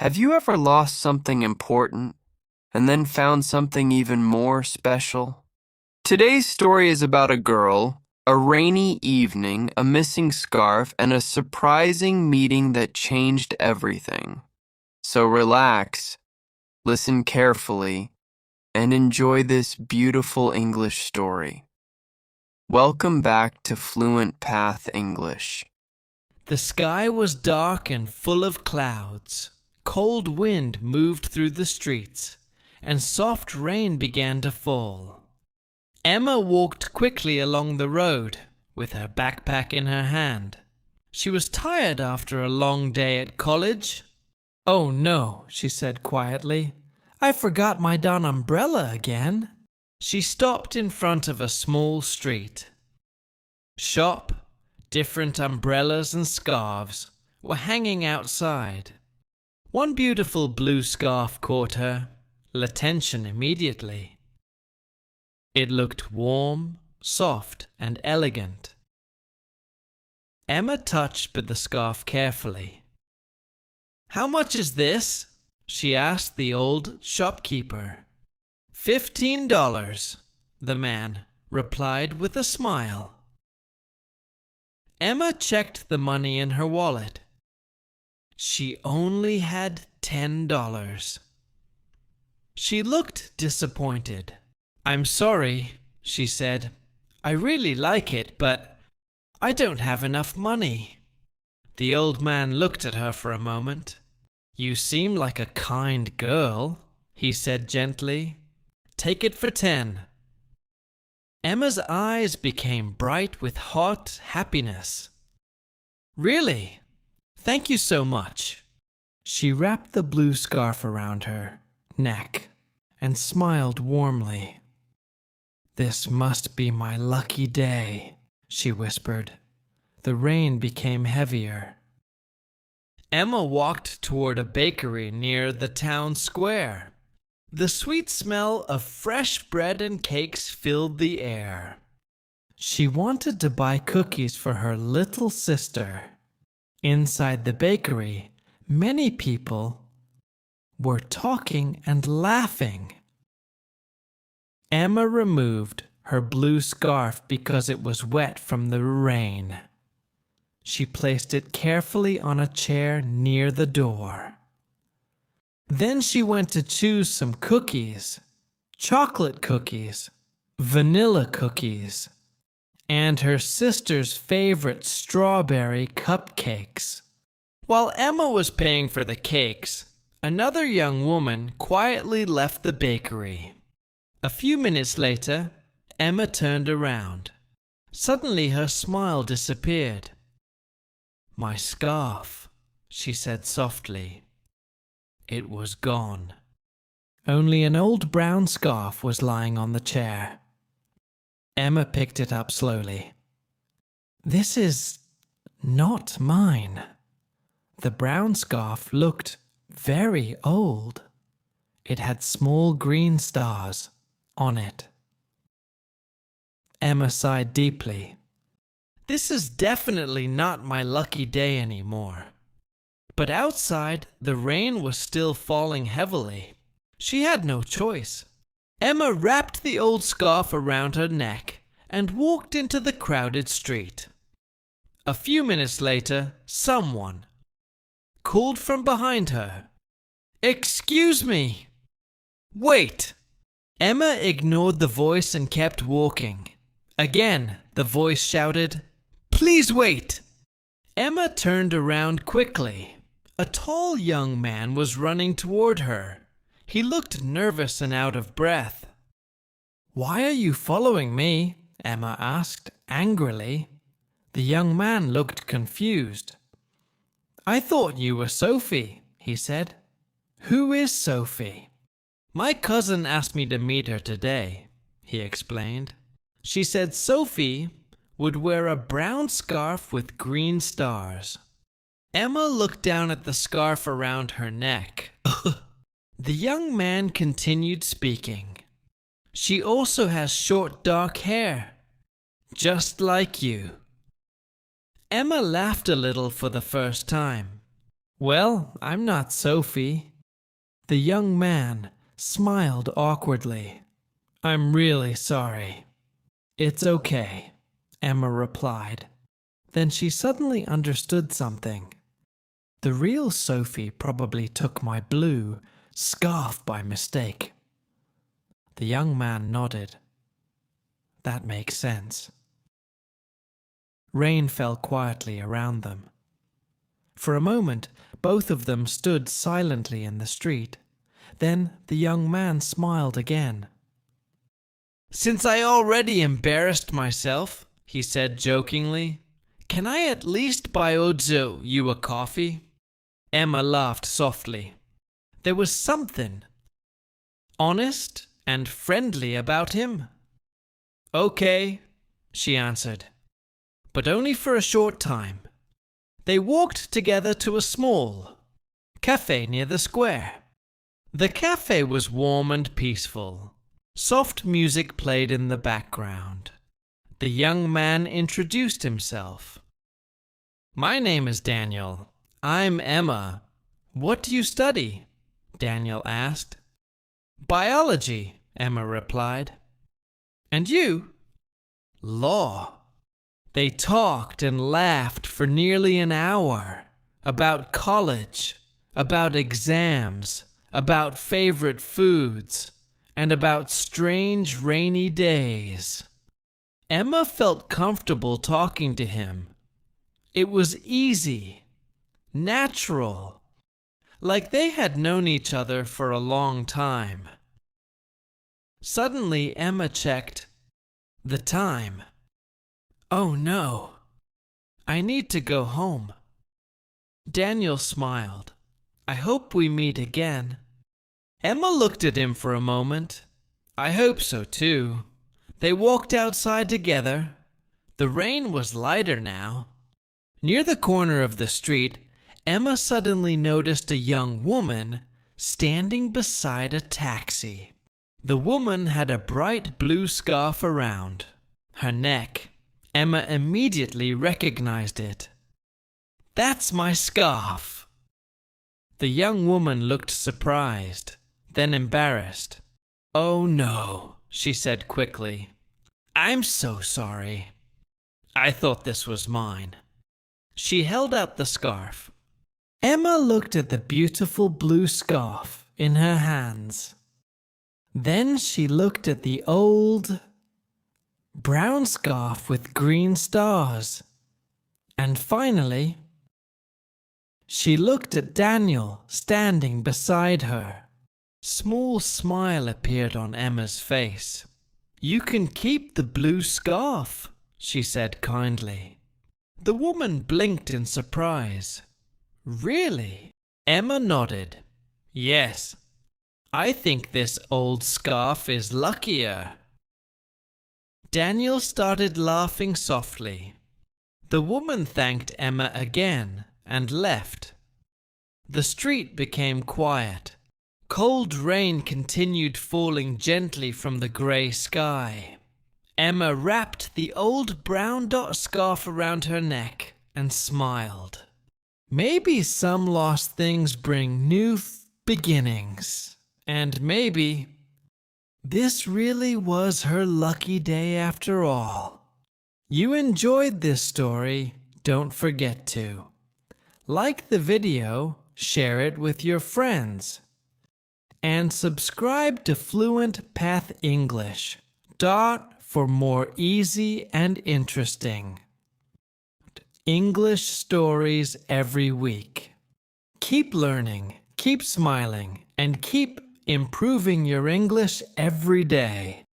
Have you ever lost something important and then found something even more special? Today's story is about a girl, a rainy evening, a missing scarf, and a surprising meeting that changed everything. So relax, listen carefully, and enjoy this beautiful English story. Welcome back to Fluent Path English. The sky was dark and full of clouds. Cold wind moved through the streets, and soft rain began to fall. Emma walked quickly along the road, with her backpack in her hand. She was tired after a long day at college. "Oh no," she said quietly. "I forgot my darn umbrella again." She stopped in front of a small street. Shop, different umbrellas and scarves were hanging outside. One beautiful blue scarf caught her attention immediately. It looked warm, soft, and elegant. Emma touched the scarf carefully. "How much is this?" she asked the old shopkeeper. $15, the man replied with a smile. Emma checked the money in her wallet. She only had $10. She looked disappointed. "I'm sorry," she said. "I really like it, but I don't have enough money." The old man looked at her for a moment. "You seem like a kind girl," he said gently. "Take it for 10. Emma's eyes became bright with hot happiness. "Really? Thank you so much." She wrapped the blue scarf around her neck and smiled warmly. "This must be my lucky day," she whispered. The rain became heavier. Emma walked toward a bakery near the town square. The sweet smell of fresh bread and cakes filled the air. She wanted to buy cookies for her little sister. Inside the bakery, many people were talking and laughing. Emma removed her blue scarf because it was wet from the rain. She placed it carefully on a chair near the door. Then she went to choose some cookies, chocolate cookies, vanilla cookies, and her sister's favorite strawberry cupcakes. While Emma was paying for the cakes, another young woman quietly left the bakery. A few minutes later, Emma turned around. Suddenly her smile disappeared. "My scarf," she said softly. It was gone. Only an old brown scarf was lying on the chair. Emma picked it up slowly. "This is not mine." The brown scarf looked very old. It had small green stars on it. Emma sighed deeply. "This is definitely not my lucky day anymore." But outside, the rain was still falling heavily. She had no choice. Emma wrapped the old scarf around her neck and walked into the crowded street. A few minutes later, someone called from behind her, "Excuse me!" "Wait!" Emma ignored the voice and kept walking. Again, the voice shouted, "Please wait!" Emma turned around quickly. A tall young man was running toward her. He looked nervous and out of breath. "Why are you following me?" Emma asked angrily. The young man looked confused. "I thought you were Sophie," he said. "Who is Sophie?" "My cousin asked me to meet her today," he explained. "She said Sophie would wear a brown scarf with green stars." Emma looked down at the scarf around her neck. The young man continued speaking. "She also has short dark hair, just like you." Emma laughed a little for the first time. Well, I'm not Sophie. The young man smiled awkwardly. I'm really sorry. It's okay, Emma replied. Then she suddenly understood something. The real Sophie probably took my blue scarf by mistake. The young man nodded. That makes sense. Rain fell quietly around them. For a moment, both of them stood silently in the street. Then the young man smiled again. Since I already embarrassed myself, he said jokingly, can I at least buy Ozo you a coffee? Emma laughed softly. There was something honest and friendly about him. Okay, she answered, but only for a short time. They walked together to a small cafe near the square. The cafe was warm and peaceful. Soft music played in the background. The young man introduced himself. My name is Daniel. I'm Emma. What do you study? Daniel asked. Biology, Emma replied. And you? Law. They talked and laughed for nearly an hour about college, about exams, about favorite foods, and about strange rainy days. Emma felt comfortable talking to him. It was easy, natural, like they had known each other for a long time. Suddenly, Emma checked the time. Oh no, I need to go home. Daniel smiled. I hope we meet again. Emma looked at him for a moment. I hope so too. They walked outside together. The rain was lighter now. Near the corner of the street, Emma suddenly noticed a young woman standing beside a taxi. The woman had a bright blue scarf around her neck. Emma immediately recognized it. That's my scarf. The young woman looked surprised, then embarrassed. Oh no, she said quickly. I'm so sorry. I thought this was mine. She held out the scarf. Emma looked at the beautiful blue scarf in her hands. Then she looked at the old brown scarf with green stars. And finally, she looked at Daniel standing beside her. Small smile appeared on Emma's face. You can keep the blue scarf, she said kindly. The woman blinked in surprise. Really? Emma nodded. Yes, I think this old scarf is luckier. Daniel started laughing softly. The woman thanked Emma again and left. The street became quiet. Cold rain continued falling gently from the grey sky. Emma wrapped the old brown dot scarf around her neck and smiled. Maybe some lost things bring new beginnings, and maybe this really was her lucky day after all. You enjoyed this story, don't forget to like the video, share it with your friends, and subscribe to Fluent Path English for more easy and interesting English stories every week. Keep learning, keep smiling, and keep improving your English every day.